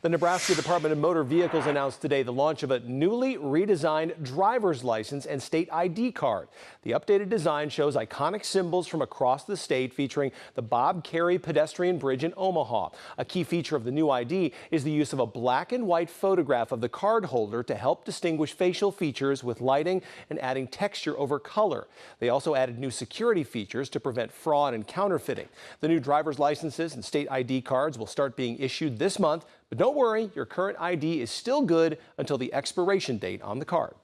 The Nebraska Department of Motor Vehicles announced today the launch of a newly redesigned driver's license and state ID card. The updated design shows iconic symbols from across the state, featuring the Bob Carey pedestrian bridge in Omaha. A key feature of the new ID is the use of a black and white photograph of the card holder to help distinguish facial features with lighting and adding texture over color. They also added new security features to prevent fraud and counterfeiting. The new driver's licenses and state ID cards will start being issued this month, but don't worry, your current ID is still good until the expiration date on the card.